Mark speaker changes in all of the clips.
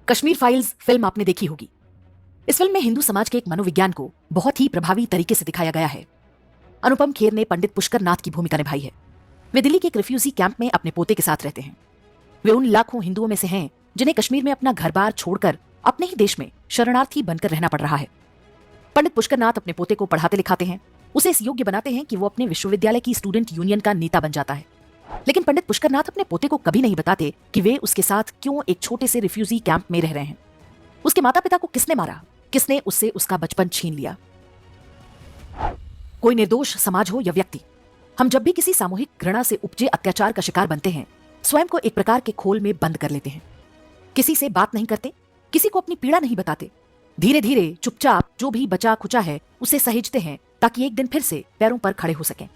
Speaker 1: Kashmir files film आपने देखी होगी। इस फिल्म में हिंदू समाज के एक मनोविज्ञान को बहुत ही प्रभावी तरीके से दिखाया गया है। अनुपम खेर ने पंडित पुष्कर नाथ की भूमिका निभाई है। वे दिल्ली के एक रिफ्यूजी कैंप में अपने पोते के साथ रहते हैं। वे उन लाखों हिंदुओं में से हैं जिन्हें कश्मीर में अपना घर बार छोड़कर अपने ही देश में शरणार्थी बनकर रहना पड़ रहा है। पंडित पुष्कर नाथ अपने पोते को पढ़ाते लिखाते हैं, उसे इस योग्य बनाते हैं कि वो अपने विश्वविद्यालय की स्टूडेंट यूनियन का नेता बन जाता है। लेकिन पंडित पुष्कर नाथ अपने पोते को कभी नहीं बताते कि वे उसके साथ क्यों एक छोटे से रिफ्यूजी कैंप में रह रहे हैं। उसके माता पिता को किसने मारा, किसने उससे उसका बचपन छीन लिया। कोई निर्दोष समाज हो या व्यक्ति, हम जब भी किसी सामूहिक घृणा से उपजे अत्याचार का शिकार बनते हैं, स्वयं को एक प्रकार के खोल में बंद कर लेते हैं। किसी से बात नहीं करते, किसी को अपनी पीड़ा नहीं बताते। धीरे धीरे चुपचाप जो भी बचा खुचा है उसे सहेजते हैं ताकि एक दिन फिर से पैरों पर खड़े हो सकें।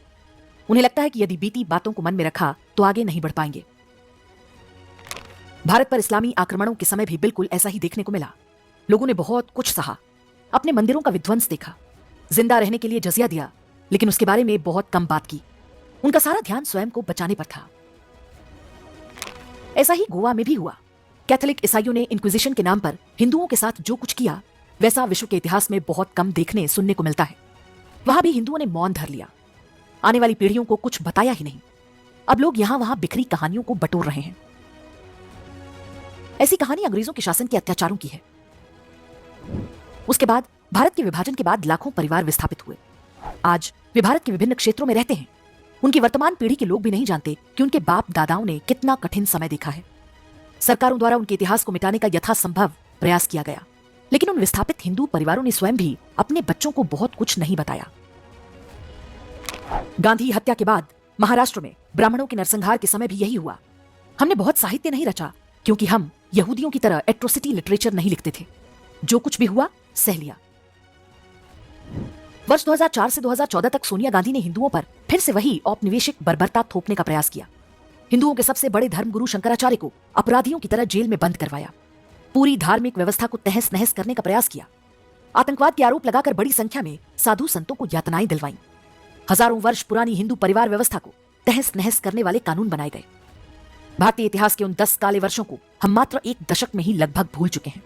Speaker 1: उन्हें लगता है कि यदि बीती बातों को मन में रखा तो आगे नहीं बढ़ पाएंगे। भारत पर इस्लामी आक्रमणों के समय भी बिल्कुल ऐसा ही देखने को मिला। लोगों ने बहुत कुछ सहा, अपने मंदिरों का विध्वंस देखा, जिंदा रहने के लिए जजिया दिया, लेकिन उसके बारे में बहुत कम बात की। उनका सारा ध्यान स्वयं को बचाने पर था। ऐसा ही गोवा में भी हुआ। कैथोलिक ईसाइयों ने इंक्विजिशन के नाम पर हिंदुओं के साथ जो कुछ किया, वैसा विश्व के इतिहास में बहुत कम देखने सुनने को मिलता है। वहां भी हिंदुओं ने मौन धर लिया, आने वाली पीढ़ियों को कुछ बताया ही नहीं। अब लोग यहां वहां बिखरी कहानियों को बटोर रहे हैं। ऐसी कहानी अंग्रेजों के शासन के अत्याचारों की है। उसके बाद भारत के विभाजन के बाद लाखों परिवार विस्थापित हुए। आज वे भारत के विभिन्न क्षेत्रों में रहते हैं। उनकी वर्तमान पीढ़ी के लोग भी नहीं जानते कि उनके बाप दादाओं ने कितना कठिन समय देखा है। सरकारों द्वारा उनके इतिहास को मिटाने का यथासंभव प्रयास किया गया, लेकिन उन विस्थापित हिंदू परिवारों ने स्वयं भी अपने बच्चों को बहुत कुछ नहीं बताया। गांधी हत्या के बाद महाराष्ट्र में ब्राह्मणों के नरसंहार के समय भी यही हुआ। हमने बहुत साहित्य नहीं रचा क्योंकि हम यहूदियों की तरह एट्रोसिटी लिटरेचर नहीं लिखते थे। जो कुछ भी हुआ सह लिया। वर्ष 2004 से 2014 तक सोनिया गांधी ने हिंदुओं पर फिर से वही औपनिवेशिक बर्बरता थोपने का प्रयास किया। हिंदुओं के सबसे बड़े धर्मगुरु शंकराचार्य को अपराधियों की तरह जेल में बंद करवाया। पूरी धार्मिक व्यवस्था को तहस नहस करने का प्रयास किया। आतंकवाद के आरोप लगाकर बड़ी संख्या में साधु संतों को यातनाएं दिलवाईं। हजारों वर्ष पुरानी हिंदू परिवार व्यवस्था को तहस नहस करने वाले कानून बनाए गए। भारतीय इतिहास के उन 10 काले वर्षों को हम मात्र एक दशक में ही लगभग भूल चुके हैं।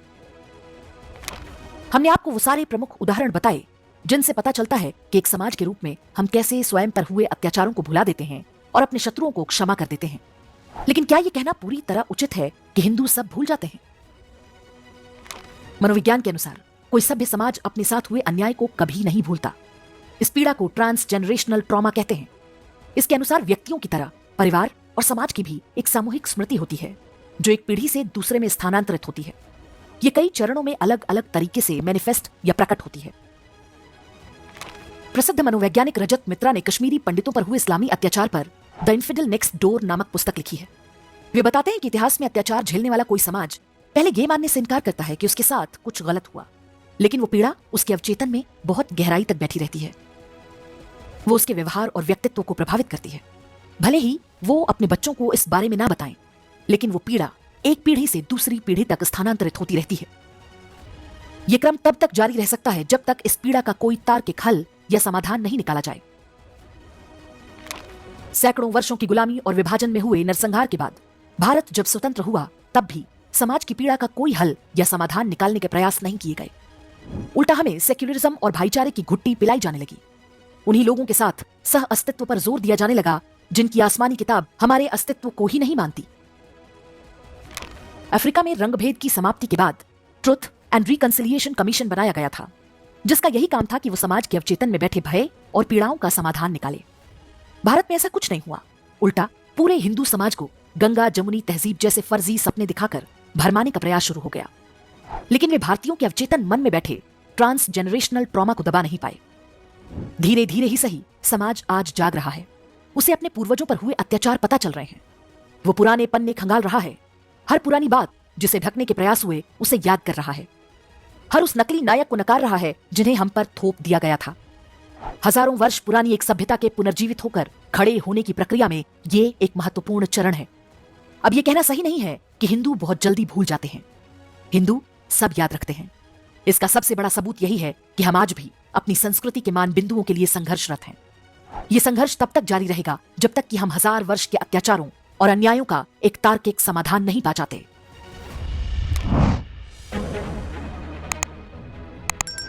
Speaker 1: हमने आपको वो सारे प्रमुख उदाहरण बताए जिनसे पता चलता है कि एक समाज के रूप में हम कैसे स्वयं पर हुए अत्याचारों को भुला देते हैं और अपने शत्रुओं को क्षमा कर देते हैं। लेकिन क्या यह कहना पूरी तरह उचित है कि हिंदू सब भूल जाते हैं? मनोविज्ञान के अनुसार कोई सभ्य समाज अपने साथ हुए अन्याय को कभी नहीं भूलता। इस पीड़ा को ट्रांसजेनरेशनल ट्रॉमा कहते हैं। इसके अनुसार व्यक्तियों की तरह परिवार और समाज की भी एक सामूहिक स्मृति होती है जो एक पीढ़ी से दूसरे में स्थानांतरित होती है। ये कई चरणों में अलग अलग तरीके से मैनिफेस्ट या प्रकट होती है। प्रसिद्ध मनोवैज्ञानिक रजत मित्रा ने कश्मीरी पंडितों पर हुए इस्लामी अत्याचार पर द इन्फिडल नेक्स्ट डोर नामक पुस्तक लिखी है। वे बताते हैं कि इतिहास में अत्याचार झेलने वाला कोई समाज पहले ये मानने से इनकार करता है कि उसके साथ कुछ गलत हुआ, लेकिन वो पीड़ा उसके अवचेतन में बहुत गहराई तक बैठी रहती है। वो उसके व्यवहार और व्यक्तित्व को प्रभावित करती है। भले ही वो अपने बच्चों को इस बारे में ना बताएं, लेकिन वो पीड़ा एक पीढ़ी से दूसरी पीढ़ी तक स्थानांतरित होती रहती है। ये क्रम तब तक जारी रह सकता है जब तक इस पीड़ा का कोई तार्किक हल या समाधान नहीं निकाला जाए। सैकड़ों वर्षों की गुलामी और विभाजन में हुए नरसंहार के बाद भारत जब स्वतंत्र हुआ, तब भी समाज की पीड़ा का कोई हल या समाधान निकालने के प्रयास नहीं किए गए। उल्टा हमें सेक्युलरिज्म और भाईचारे की घुट्टी पिलाई जाने लगी। उन्हीं लोगों के साथ सह अस्तित्व पर जोर दिया जाने लगा जिनकी आसमानी किताब हमारे अस्तित्व को ही नहीं मानती। अफ्रीका में रंगभेद की समाप्ति के बाद ट्रुथ एंड रिकंसिलिएशन कमीशन बनाया गया था, जिसका यही काम था कि वो समाज के अवचेतन में बैठे भय और पीड़ाओं का समाधान निकाले। भारत में ऐसा कुछ नहीं हुआ। उल्टा पूरे हिंदू समाज को गंगा जमुनी तहजीब जैसे फर्जी सपने दिखाकर भरमाने का प्रयास शुरू हो गया। लेकिन वे भारतीयों के अवचेतन मन में बैठे ट्रांसजेनरेशनल ट्रॉमा को दबा नहीं पाए। धीरे धीरे ही सही, समाज आज जाग रहा है। उसे अपने पूर्वजों पर हुए अत्याचार पता चल रहे हैं। वो पुराने पन्ने खंगाल रहा है। हर पुरानी बात जिसे ढकने के प्रयास हुए उसे याद कर रहा है। हर उस नकली नायक को नकार रहा है जिन्हें हम पर थोप दिया गया था। हजारों वर्ष पुरानी एक सभ्यता के पुनर्जीवित होकर खड़े होने की प्रक्रिया में ये एक महत्वपूर्ण चरण है। अब ये कहना सही नहीं है कि हिंदू बहुत जल्दी भूल जाते हैं। हिंदू सब याद रखते हैं। इसका सबसे बड़ा सबूत यही है कि हम आज भी अपनी संस्कृति के मान बिंदुओं के लिए संघर्षरत हैं। ये संघर्ष तब तक जारी रहेगा जब तक कि हम 1000 वर्ष के अत्याचारों और अन्यायों का एक तार्किक समाधान नहीं पा जाते।